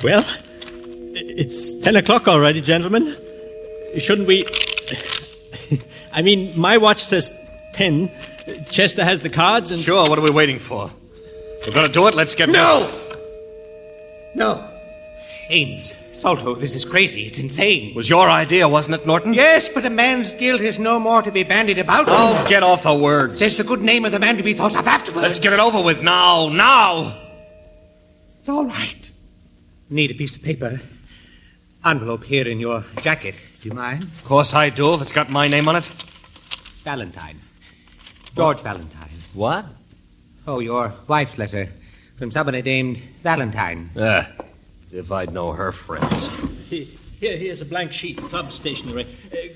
Well, it's 10 o'clock already, gentlemen. Shouldn't we... I mean, my watch says 10. Chester has the cards and... Sure, what are we waiting for? We're gonna do it, let's get... No! Ames, Salto, this is crazy. It's insane. It was your idea, wasn't it, Norton? Yes, but a man's guilt is no more to be bandied about. Oh, get off the words. There's the good name of the man to be thought of afterwards. Let's get it over with now. All right. Need a piece of paper. Envelope here in your jacket. Do you mind? Of course I do, if it's got my name on it. Valentine. George Valentine. What? Oh, your wife's letter. From somebody named Valentine. If I'd know her friends. Here's a blank sheet, club stationery.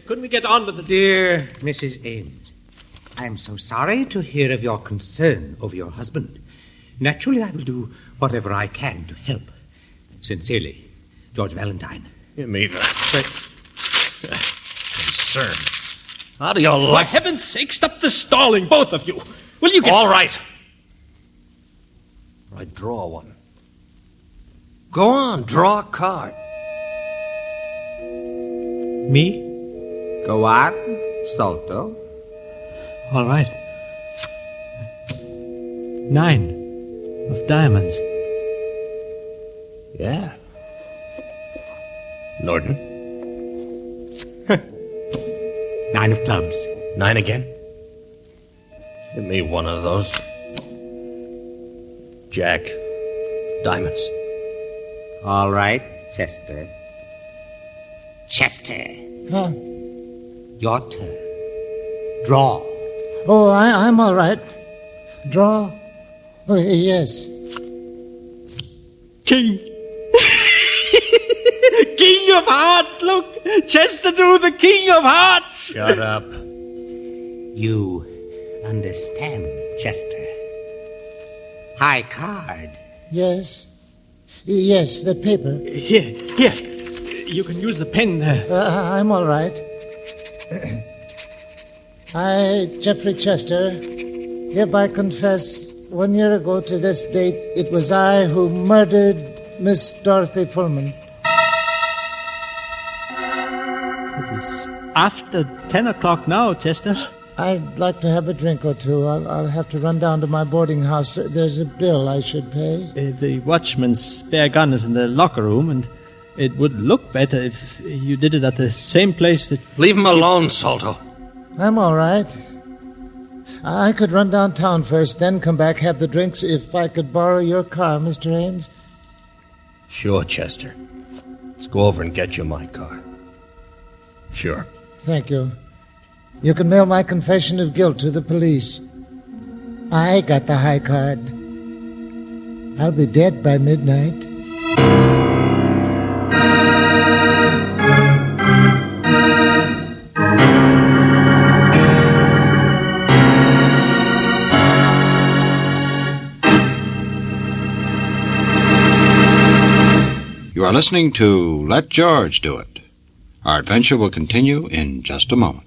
Couldn't we get on with it? Dear Mrs. Ames, I am so sorry to hear of your concern over your husband. Naturally, I will do whatever I can to help. Sincerely, George Valentine. You mean that? Concern. How do you like... For heaven's sake, stop the stalling, both of you. Will you get... All right. I draw one. Go on, draw a card. Me? Go on, Salto. All right. 9 of diamonds. Yeah. Norton? 9 of clubs. 9 again? Give me one of those. Jack. Diamonds. All right, Chester. Chester. Huh? Your turn. Draw. Oh, I'm all right. Draw? Oh, yes. King. King of hearts, look. Chester drew the king of hearts. Shut up. You understand, Chester. High card. Yes. Yes, the paper. Here. You can use the pen there. I'm all right. I, Geoffrey Chester, hereby confess 1 year ago to this date it was I who murdered Miss Dorothy Fullman. It is after 10 o'clock now, Chester. I'd like to have a drink or two. I'll have to run down to my boarding house. There's a bill I should pay. The watchman's spare gun is in the locker room, and it would look better if you did it at the same place that... Leave him alone, Salto. I'm all right. I could run downtown first, then come back, have the drinks, if I could borrow your car, Mr. Ames. Sure, Chester. Let's go over and get you my car. Sure. Thank you. You can mail my confession of guilt to the police. I got the high card. I'll be dead by midnight. You are listening to Let George Do It. Our adventure will continue in just a moment.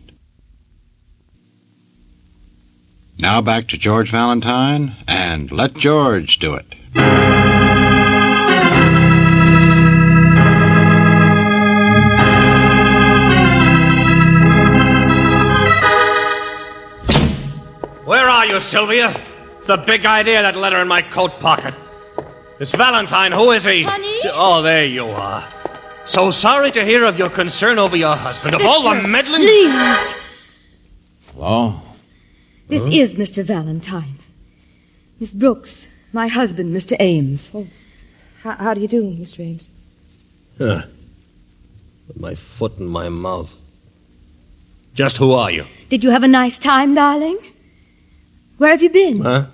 Now back to George Valentine and Let George Do It. Where are you, Sylvia? It's the big idea, that letter in my coat pocket. This Valentine, who is he? Honey? Oh, there you are. So sorry to hear of your concern over your husband. Of all the meddling... Please. Hello? This is Mr. Valentine. Miss Brooks, my husband, Mr. Ames. Oh, how do you do, Mr. Ames? With my foot in my mouth. Just who are you? Did you have a nice time, darling? Where have you been? Huh?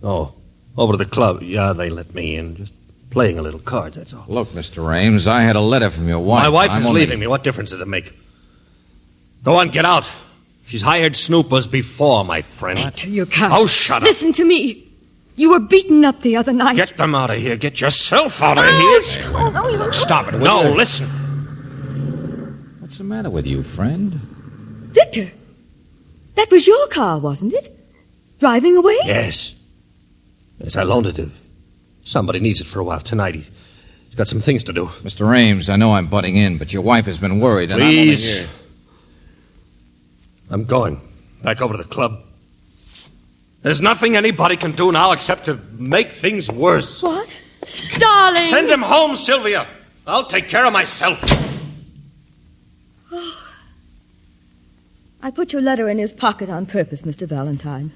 Oh, over to the club. Yeah, they let me in. Just playing a little cards, that's all. Look, Mr. Ames, I had a letter from your wife. My wife I'm is only... leaving me. What difference does it make? Go on, get out. She's hired snoopers before, my friend. Victor, you can't. Oh, shut up. Listen to me. You were beaten up the other night. Get them out of here. Get yourself out of here. Oh, no, you... Stop it. No, listen. What's the matter with you, friend? Victor, that was your car, wasn't it? Driving away? Yes. Yes, I loaned it to... Somebody needs it for a while tonight. He's got some things to do. Mr. Ames, I know I'm butting in, but your wife has been worried, and Please. I'm only here. I'm going. Back over to the club. There's nothing anybody can do now except to make things worse. What? Darling! Send him home, Sylvia. I'll take care of myself. I put your letter in his pocket on purpose, Mr. Valentine.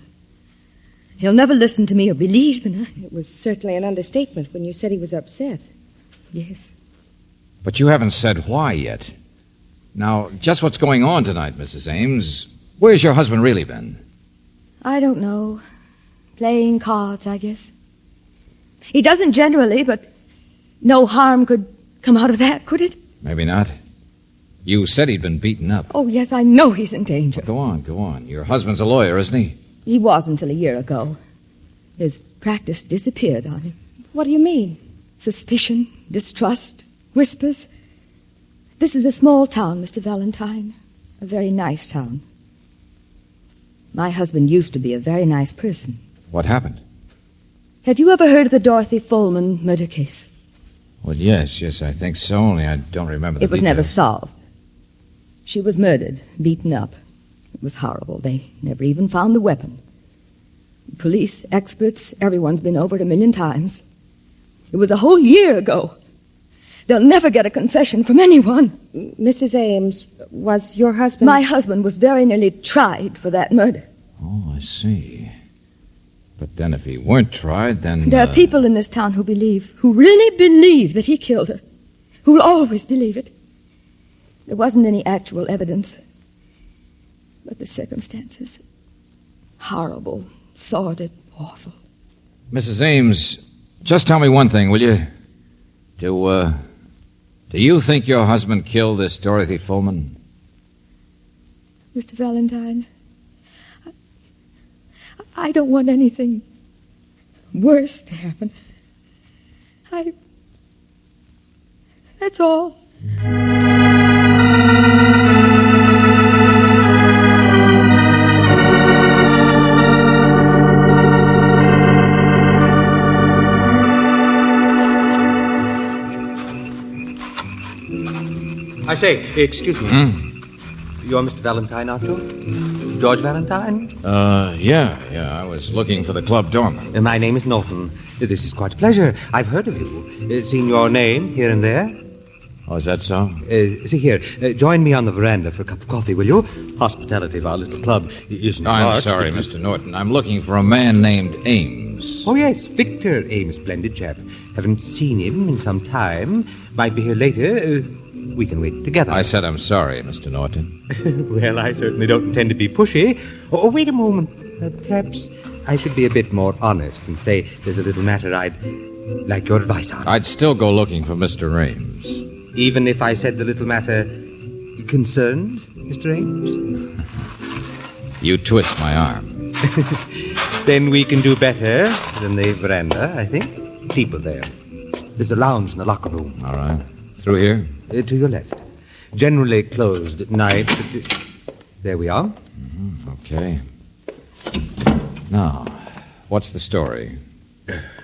He'll never listen to me or believe me. It was certainly an understatement when you said he was upset. Yes. But you haven't said why yet. Now, just what's going on tonight, Mrs. Ames? Where's your husband really been? I don't know. Playing cards, I guess. He doesn't generally, but no harm could come out of that, could it? Maybe not. You said he'd been beaten up. Oh, yes, I know he's in danger. Go on. Your husband's a lawyer, isn't he? He was until a year ago. His practice disappeared on him. What do you mean? Suspicion, distrust, whispers. This is a small town, Mr. Valentine. A very nice town. My husband used to be a very nice person. What happened? Have you ever heard of the Dorothy Fullman murder case? Well, yes, I think so, only I don't remember the It was details. never solved. She was murdered, beaten up. It was horrible. They never even found the weapon. Police, experts, everyone's been over it 1,000,000 times. It was a whole year ago. They'll never get a confession from anyone. Mrs. Ames, was your husband... My husband was very nearly tried for that murder. Oh, I see. But then if he weren't tried, then... There are people in this town who really believe that he killed her. Who will always believe it. There wasn't any actual evidence. But the circumstances... horrible, sordid, awful. Mrs. Ames, just tell me one thing, will you? Do you think your husband killed this Dorothy Fullman? Mr. Valentine, I don't want anything worse to happen. That's all. I say, excuse me. You're Mr. Valentine, aren't you? George Valentine? Yeah. I was looking for the club doorman. My name is Norton. This is quite a pleasure. I've heard of you. Seen your name here and there. Oh, is that so? See here, join me on the veranda for a cup of coffee, will you? Hospitality of our little club isn't I'm much, sorry, but- Mr. Norton. I'm looking for a man named Ames. Oh, yes, Victor Ames, splendid chap. Haven't seen him in some time. Might be here later. We can wait together. I said I'm sorry, Mr. Norton. Well, I certainly don't intend to be pushy. Oh, wait a moment. Perhaps I should be a bit more honest and say there's a little matter I'd like your advice on. I'd still go looking for Mr. Ames. Even if I said the little matter concerned Mr. Ames? You twist my arm. Then we can do better than the veranda, I think. People there. There's a lounge in the locker room. All right. Through here? To your left. Generally closed at night, but... there we are. Okay. Now, what's the story?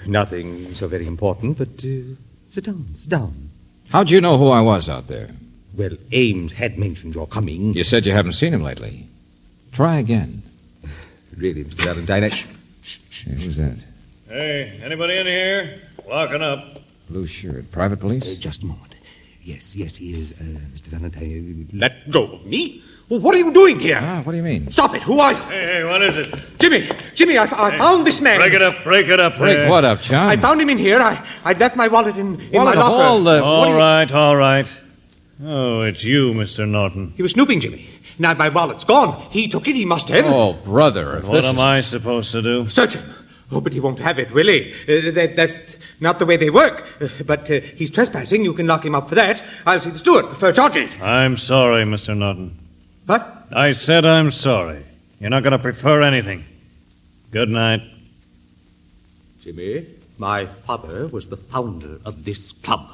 Nothing so very important, but sit down. How'd you know who I was out there? Well, Ames had mentioned your coming. You said you haven't seen him lately. Try again. Really, Mr. Valentine, Who's that? Hey, anybody in here? Locking up. Blue shirt. Private police? just a moment. Yes, he is, Mr. Valentine. Let go of me? Well, what are you doing here? What do you mean? Stop it. Who are you? Hey, what is it? Jimmy, I found this man. Break it up. Break what up, John? I found him in here. I left my wallet in my Wallet, locker. All right. Oh, it's you, Mr. Norton. He was snooping, Jimmy. Now my wallet's gone. He took it. He must have. Oh, brother. If What this am is... I supposed to do? Search him. Oh, but he won't have it, will he? That's not the way they work. But he's trespassing. You can lock him up for that. I'll see the steward. Prefer charges. I'm sorry, Mr. Norton. What? I said I'm sorry. You're not going to prefer anything. Good night. Jimmy, my father was the founder of this club.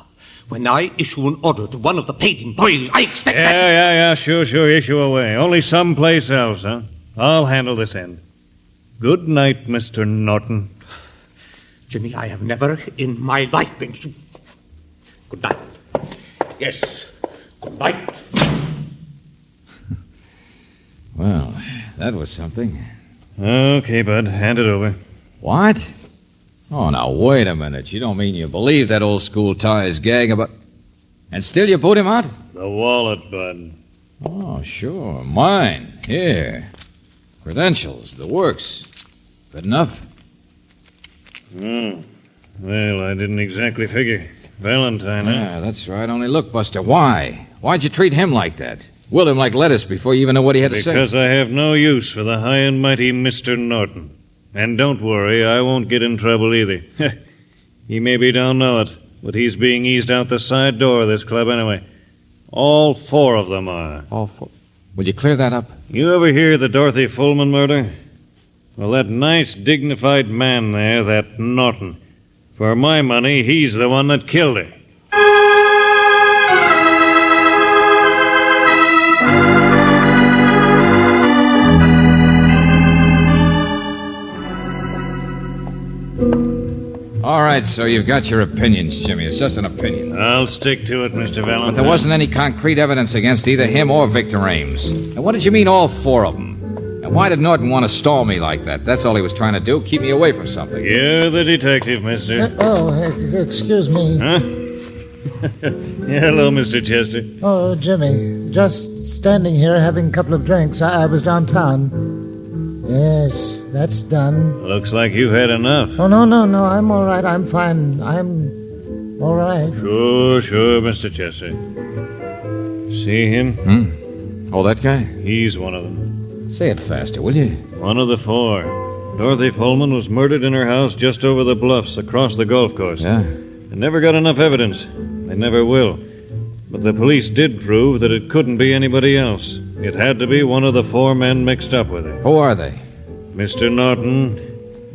When I issue an order to one of the paid employees, I expect that... Yeah, sure, issue away. Only someplace else, huh? I'll handle this end. Good night, Mr. Norton. Jimmy, I have never in my life been so... Good night. Yes, good night. Well, that was something. Okay, bud, hand it over. What? Oh, now, wait a minute. You don't mean you believe that old school ties gag about... And still you boot him out? The wallet, bud. Oh, sure. Mine. Here. Credentials, the works. Good enough? Well, I didn't exactly figure. Valentine, huh? Yeah, that's right. Only look, Buster, why? Why'd you treat him like that? Will him like lettuce before you even know what he had to say? Because I have no use for the high and mighty Mr. Norton. And don't worry, I won't get in trouble either. He maybe don't know it, but he's being eased out the side door of this club anyway. All 4 of them are. All 4? Will you clear that up? You ever hear the Dorothy Fullman murder? Well, that nice, dignified man there, that Norton, for my money, he's the one that killed her. All right, so you've got your opinions, Jimmy. It's just an opinion. I'll stick to it, Mr. Valentine. But there wasn't any concrete evidence against either him or Victor Ames. And what did you mean, all 4 of them? And why did Norton want to stall me like that? That's all he was trying to do, keep me away from something. You're the detective, mister. Excuse me. Huh? Hello, Mr. Chester. Oh, Jimmy, just standing here having a couple of drinks. I was downtown. Yes, that's done. Looks like you had enough. Oh, no, I'm all right. I'm fine. I'm all right. Sure, Mr. Chester. See him? Oh, that guy? He's one of them. Say it faster, will you? One of the 4. Dorothy Fullman was murdered in her house just over the bluffs across the golf course. Yeah. They never got enough evidence. They never will. But the police did prove that it couldn't be anybody else. It had to be one of the 4 men mixed up with her. Who are they? Mr. Norton,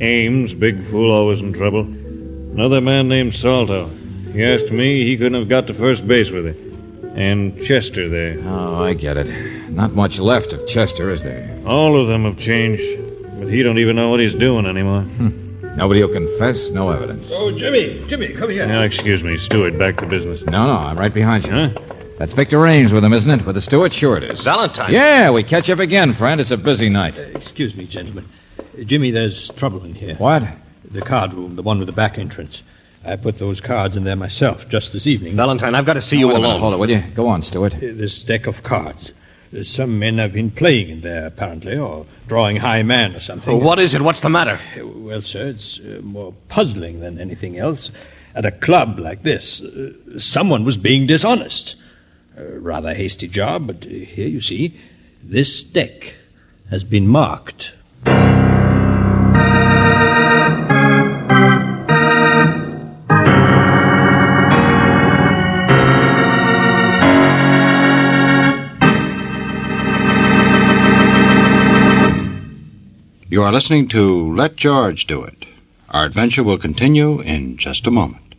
Ames, big fool, always in trouble. Another man named Salto. He asked me, he couldn't have got to first base with her. And Chester there. Oh, I get it. Not much left of Chester, is there? All of them have changed. But he don't even know what he's doing anymore. Nobody will confess, no evidence. Oh, Jimmy, come here. Now, excuse me, Stewart, back to business. No, I'm right behind you. Huh? That's Victor Ames with him, isn't it? With the steward? Sure it is. Valentine. Yeah, we catch up again, friend. It's a busy night. Excuse me, gentlemen. Jimmy, there's trouble in here. What? The card room, the one with the back entrance. I put those cards in there myself just this evening. Valentine, I've got to see you Wait a minute, alone. hold it, will you? Go on, Stewart. This deck of cards. Some men have been playing in there, apparently, or drawing high man or something. Well, what is it? What's the matter? Well, sir, it's more puzzling than anything else. At a club like this, someone was being dishonest. A rather hasty job, but here you see, this deck has been marked. You are listening to Let George Do It. Our adventure will continue in just a moment.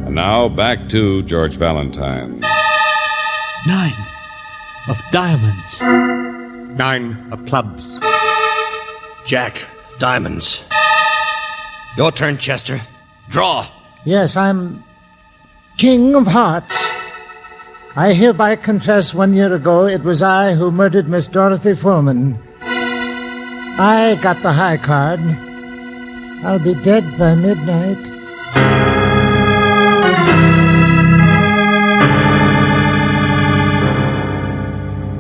And now back to George Valentine. 9 of diamonds. 9 of clubs. Jack, diamonds. Your turn, Chester. Draw. Yes, I'm King of Hearts. I hereby confess 1 year ago it was I who murdered Miss Dorothy Fullman. I got the high card. I'll be dead by midnight.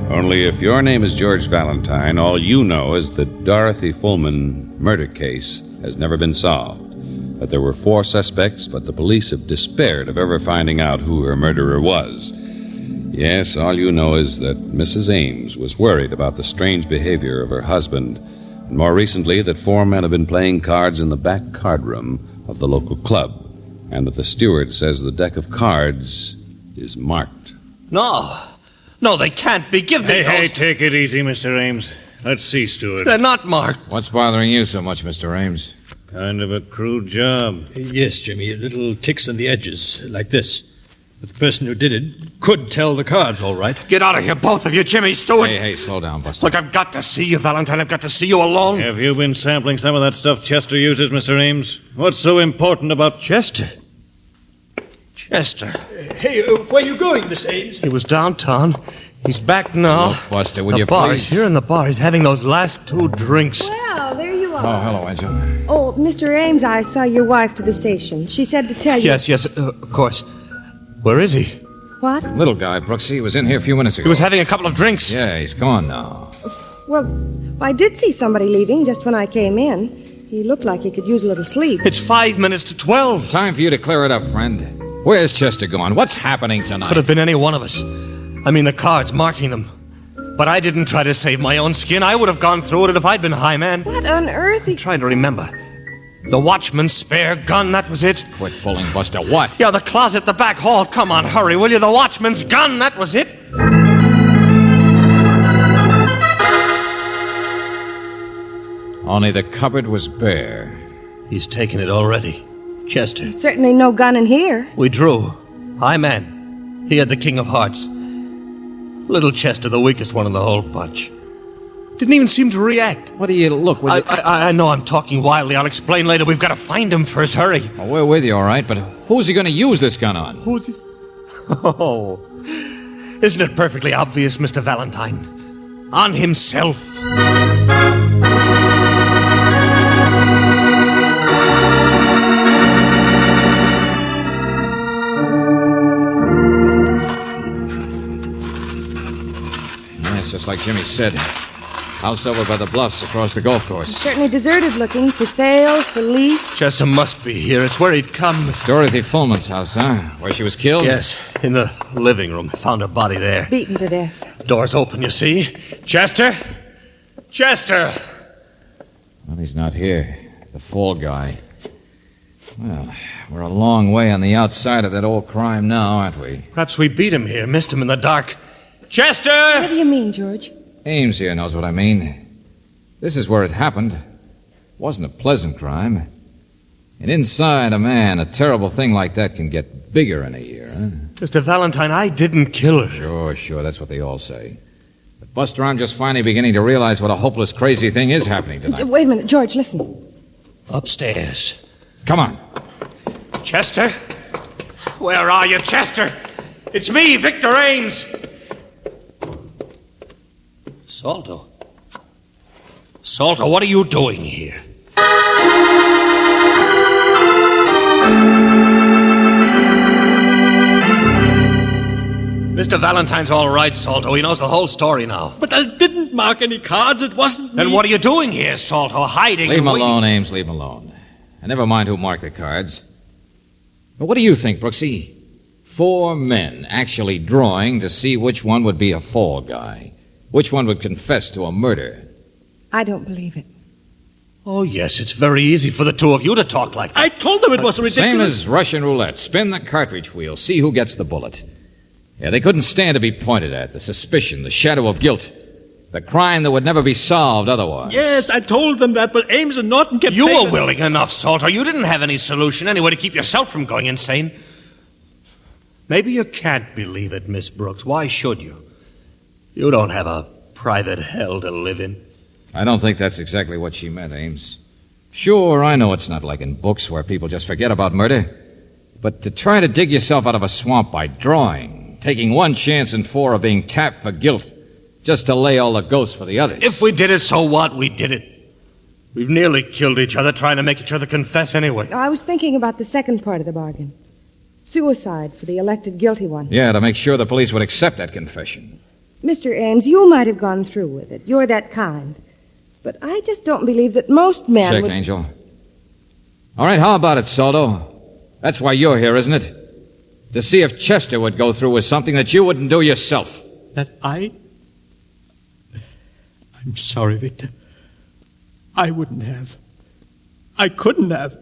Only if your name is George Valentine, all you know is that Dorothy Fullman murder case has never been solved. That there were 4 suspects, but the police have despaired of ever finding out who her murderer was. Yes, all you know is that Mrs. Ames was worried about the strange behavior of her husband, and more recently that 4 men have been playing cards in the back card room of the local club, and that the steward says the deck of cards is marked. No, they can't be. Give me those. Hey, take it easy, Mr. Ames. Let's see, steward. They're not marked. What's bothering you so much, Mr. Ames? Kind of a crude job. Yes, Jimmy, little ticks on the edges, like this. But the person who did it could tell the cards, all right. Get out of here, both of you, Jimmy Stewart. Hey, slow down, Buster. Look, I've got to see you, Valentine. I've got to see you alone. Have you been sampling some of that stuff Chester uses, Mr. Ames? What's so important about Chester? Chester. Hey, where are you going, Miss Ames? He was downtown. He's back now. Look, Buster, will you bar. please? He's here in the bar. He's having those last 2 drinks. Well, there you Oh, are. hello, Angel. Oh, Mr. Ames, I saw your wife to the station. She said to tell you... Yes, of course. Where is he? What? Little guy, Brooksy. He was in here a few minutes ago. He was having a couple of drinks. Yeah, he's gone now. Well, I did see somebody leaving just when I came in. He looked like he could use a little sleep. It's 5 minutes to 12. Time for you to clear it up, friend. Where's Chester gone? What's happening tonight? Could have been any one of us. I mean, the cards marking them. But I didn't try to save my own skin. I would have gone through it if I'd been high man. What on earth? I'm trying to remember. The watchman's spare gun, that was it. Quit pulling, Buster. What? Yeah, the closet, the back hall. Come on, hurry, will you? The watchman's gun, that was it. Only the cupboard was bare. He's taken it already. Chester. Certainly no gun in here. We drew. High man. He had the king of hearts. Little Chester, the weakest one in the whole bunch. Didn't even seem to react. What do you look with? I know I'm talking wildly. I'll explain later. We've got to find him first. Hurry. Oh, we're with you, all right, but who's he going to use this gun on? Who's he? Oh. Isn't it perfectly obvious, Mr. Valentine? On himself. It's just like Jimmy said. House over by the bluffs across the golf course. Certainly deserted looking. For sale, for lease. Chester must be here. It's where he'd come. It's Dorothy Fullman's house, huh? Where she was killed? Yes, in the living room. Found her body there. Beaten to death. Door's open, you see. Chester? Chester! Well, he's not here. The fall guy. Well, we're a long way on the outside of that old crime now, aren't we? Perhaps we beat him here, missed him in the dark. Chester! What do you mean, George? Ames here knows what I mean. This is where it happened. Wasn't a pleasant crime. And inside a man, a terrible thing like that can get bigger in a year, huh? Mr. Valentine, I didn't kill her. Sure, that's what they all say. But Buster, I'm just finally beginning to realize what a hopeless, crazy thing is happening tonight. Wait a minute, George, listen. Upstairs. Come on. Chester? Where are you, Chester? It's me, Victor Ames. Salto? Salto, what are you doing here? Mr. Valentine's all right, Salto. He knows the whole story now. But I didn't mark any cards. It wasn't me. Then what are you doing here, Salto? Hiding? Leave him waiting? alone, Ames. Leave him alone. And never mind who marked the cards. But what do you think, Brooksy? 4 men actually drawing to see which one would be a fall guy. Which one would confess to a murder? I don't believe it. Oh, yes, it's very easy for the two of you to talk like that. I told them it was ridiculous. Same as Russian roulette. Spin the cartridge wheel. See who gets the bullet. Yeah, they couldn't stand to be pointed at. The suspicion, the shadow of guilt. The crime that would never be solved otherwise. Yes, I told them that, but Ames and Norton kept You saying... were willing enough, Salter. You didn't have any solution anyway to keep yourself from going insane. Maybe you can't believe it, Miss Brooks. Why should you? You don't have a private hell to live in. I don't think that's exactly what she meant, Ames. Sure, I know it's not like in books where people just forget about murder. But to try to dig yourself out of a swamp by drawing, taking one chance in 4 of being tapped for guilt, just to lay all the ghosts for the others. If we did it, so what? We did it. We've nearly killed each other trying to make each other confess anyway. I was thinking about the second part of the bargain. Suicide for the elected guilty one. Yeah, to make sure the police would accept that confession. Mr. Ames, you might have gone through with it. You're that kind. But I just don't believe that most men Check, would... Angel. All right, how about it, Soldo? That's why you're here, isn't it? To see if Chester would go through with something that you wouldn't do yourself. That I'm sorry, Victor. I wouldn't have. I couldn't have.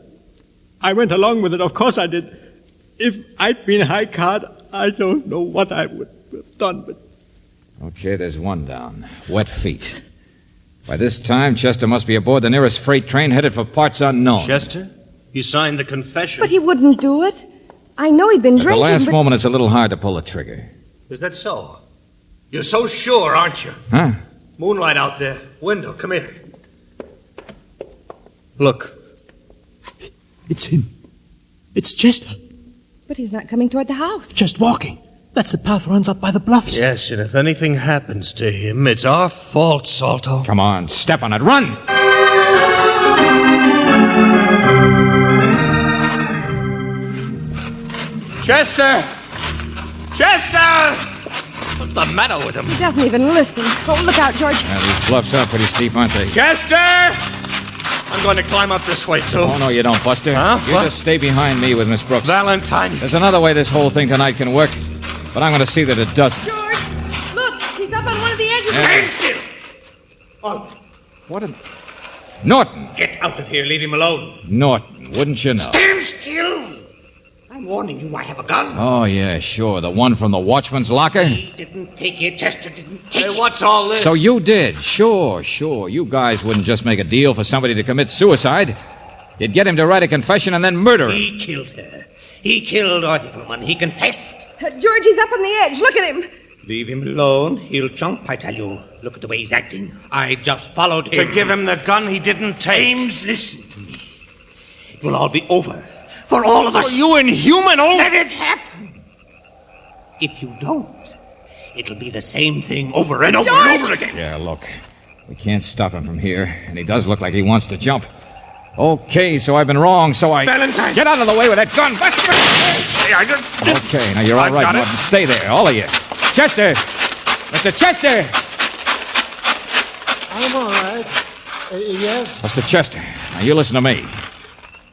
I went along with it, of course I did. If I'd been high card, I don't know what I would have done, but... Okay, there's one down. Wet feet. By this time, Chester must be aboard the nearest freight train headed for parts unknown. Chester? You signed the confession. But he wouldn't do it. I know he'd been At drinking, the last but... moment, it's a little hard to pull the trigger. Is that so? You're so sure, aren't you? Huh? Moonlight out there. Window, come here. Look. It's him. It's Chester. But he's not coming toward the house. Just walking. That's the path runs up by the bluffs. Yes, and if anything happens to him, it's our fault, Salto. Come on, step on it. Run! Chester! Chester! What's the matter with him? He doesn't even listen. Oh, look out, George. These bluffs are pretty steep, aren't they? Chester! I'm going to climb up this way, too. Oh, no, you don't, Buster. Huh? You What? just stay behind me with Miss Brooks. Valentine. There's another way this whole thing tonight can work, but I'm going to see that it doesn't. George, look, he's up on one of the edges. Stand still! Oh, What a... Norton! get out of here. Leave him alone. Norton, wouldn't you know? Stand still! I'm warning you, I have a gun. Oh, yeah, sure. The one from the watchman's locker? He didn't take it. Chester didn't take Hey, it. what's all this? So you did. Sure. You guys wouldn't just make a deal for somebody to commit suicide. You'd get him to write a confession and then murder him. He killed her. He killed Orthoman. He confessed. George, he's up on the edge. Look at him. Leave him alone. He'll jump, I tell you. Look at the way he's acting. I just followed him. To give him the gun he didn't take. James, listen to me. It will all be over. For all of us. Oh, you inhuman old... Let it happen. If you don't, it'll be the same thing over and over and over again. Yeah, look. We can't stop him from here, and he does look like he wants to jump. Okay, so I've been wrong, so I... Valentine! Get out of the way with that gun! Buster! Hey, I just... Okay, now you're all I've right, got it. Norton. Stay there, all of you. Chester! Mr. Chester! I'm all right. Yes? Mr. Chester, now you listen to me.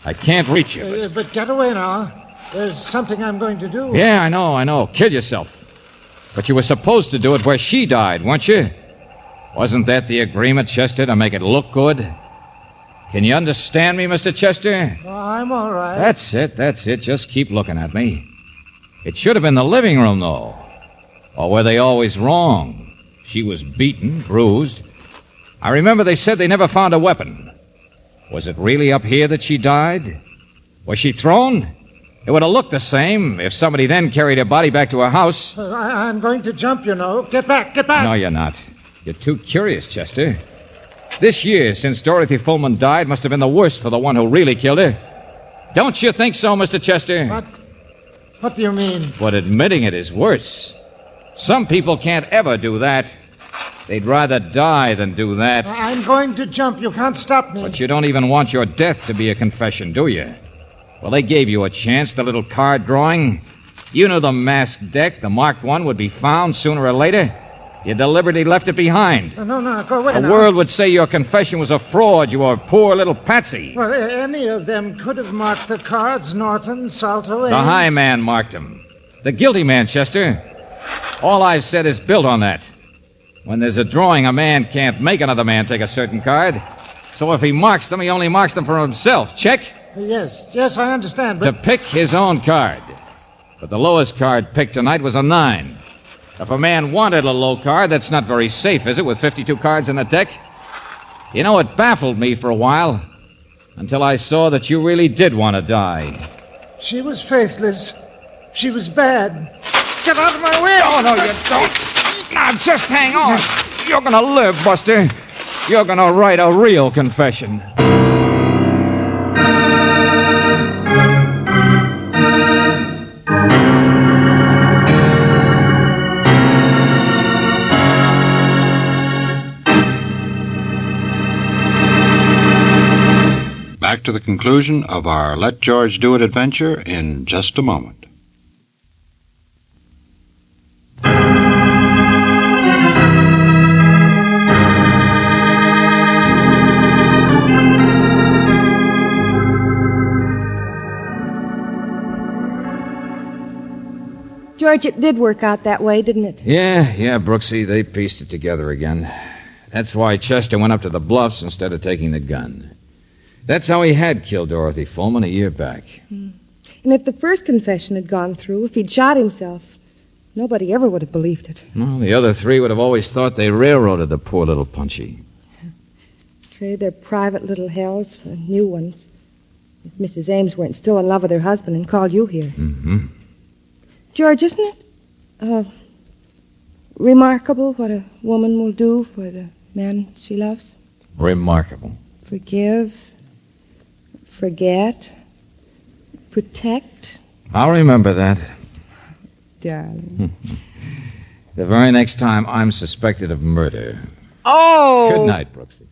I can't reach you, but... But get away now. There's something I'm going to do. Yeah, I know. Kill yourself. But you were supposed to do it where she died, weren't you? Wasn't that the agreement, Chester, to make it look good? Can you understand me, Mr. Chester? Oh, I'm all right. That's it. Just keep looking at me. It should have been the living room, though. Or were they always wrong? She was beaten, bruised. I remember they said they never found a weapon. Was it really up here that she died? Was she thrown? It would have looked the same if somebody then carried her body back to her house. I'm going to jump, you know. Get back, get back. No, you're not. You're too curious, Chester. This year, since Dorothy Fullman died, must have been the worst for the one who really killed her. Don't you think so, Mr. Chester? What do you mean? But admitting it is worse. Some people can't ever do that. They'd rather die than do that. I'm going to jump. You can't stop me. But you don't even want your death to be a confession, do you? Well, they gave you a chance, the little card drawing. You knew the masked deck, the marked one, would be found sooner or later. You deliberately left it behind. No, go away The now. world would say your confession was a fraud. You were a poor little patsy. Well, any of them could have marked the cards. Norton, Salto, The Ames. high man marked him. The guilty man, Chester. All I've said is built on that. When there's a drawing, a man can't make another man take a certain card. So if he marks them, he only marks them for himself. Check? Yes, I understand, To but... pick his own card. But the lowest card picked tonight was a 9. If a man wanted a low card, that's not very safe, is it, with 52 cards in the deck? You know, it baffled me for a while, until I saw that you really did want to die. She was faithless. She was bad. Get out of my way! Oh, no, you don't. Now, just hang on. You're going to live, Buster. You're going to write a real confession. Back to the conclusion of our Let George Do It adventure in just a moment. George, it did work out that way, didn't it? Yeah, Brooksy, they pieced it together again. That's why Chester went up to the Bluffs instead of taking the gun. That's how he had killed Dorothy Fullman a year back. And if the first confession had gone through, if he'd shot himself, nobody ever would have believed it. Well, the other three would have always thought they railroaded the poor little Punchy. Trade their private little hells for new ones. If Mrs. Ames weren't still in love with her husband and called you here. Mm-hmm. George, isn't it remarkable what a woman will do for the man she loves? Remarkable. Forgive, forget, protect. I'll remember that. Darling. The very next time I'm suspected of murder. Oh! Good night, Brooksy.